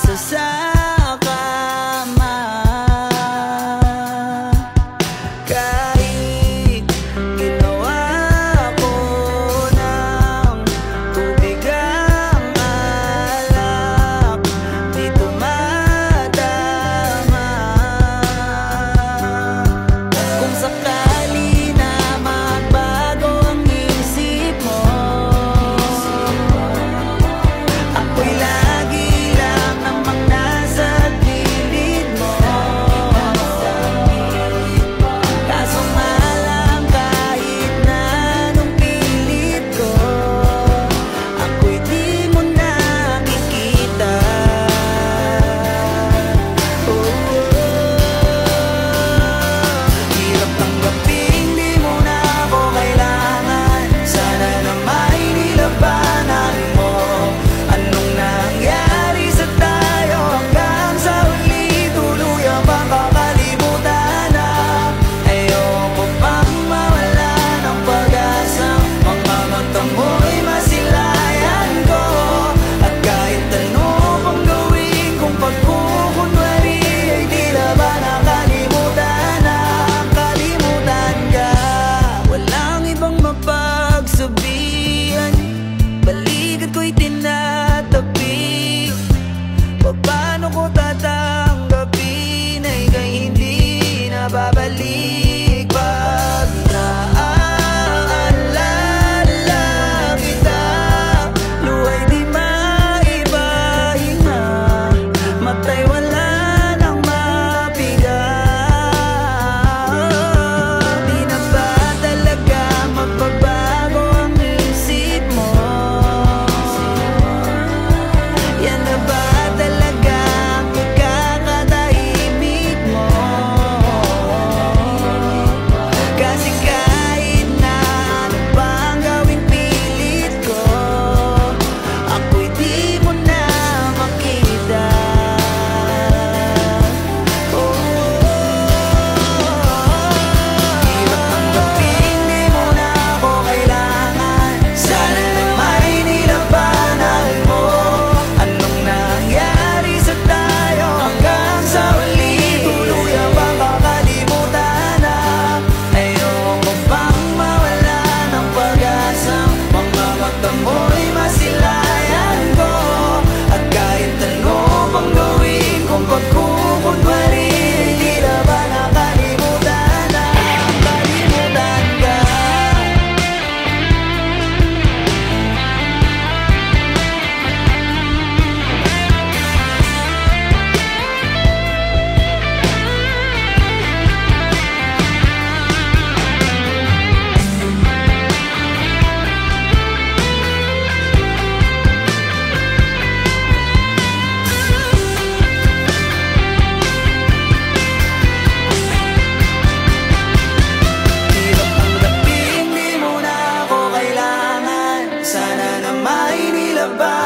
isa sa kama. Kahit ginawa ko ng tubig ang alak, di tumatama. Kung sakali na magbago ang isip mo, ako'y lagi lang namang nasa gilid mo. Kaso nga lang, kahit na anong pilit ko, ako'y di mo nakikita. Hirap tanggapin, di mo na ako kailangan. Sana na may nilabanan mo. Anong nangyari sa tayo hanggang sa huli? Tuluyan bang kakalimutan na? Ayoko pang mawala ng pag-asa. Mga mata mo'y masilayan ko. At kahit ano pang gawin kong pagkukunwari, ay di na ba nakalimutan na? Kalimutan ka. Walang ibang mapagsabihan, balikat ko'y tinatabi. Paano ko tatanggapin ay kay hindi na babalik? Pag naaalala kita, luwa'y di maipahinga. Mata'y wala nang mapiga. Di na ba talaga magbabago ang isip mo? Yan na ba talaga ang ikakatahimik mo? Kasi kahit na ano pang gawing pilit ko, ako'y di mo na makita. Hirap tanggapin, di mo na ako kailangan. Sana na may nilabanan mo. Anong nangyari sa tayo hanggang sa huli? Tuluyan bang kakalimutan na? Ayoko pang mawala ng pag-asa. Mga mata mo'y masilayan ko. At kahit ano pang gawin kung pagkukunwari, di na ba nakalimutan na? Kalimutan ka. Hirap tanggapin, di mo na ako kailangan. Sana na may nilabanan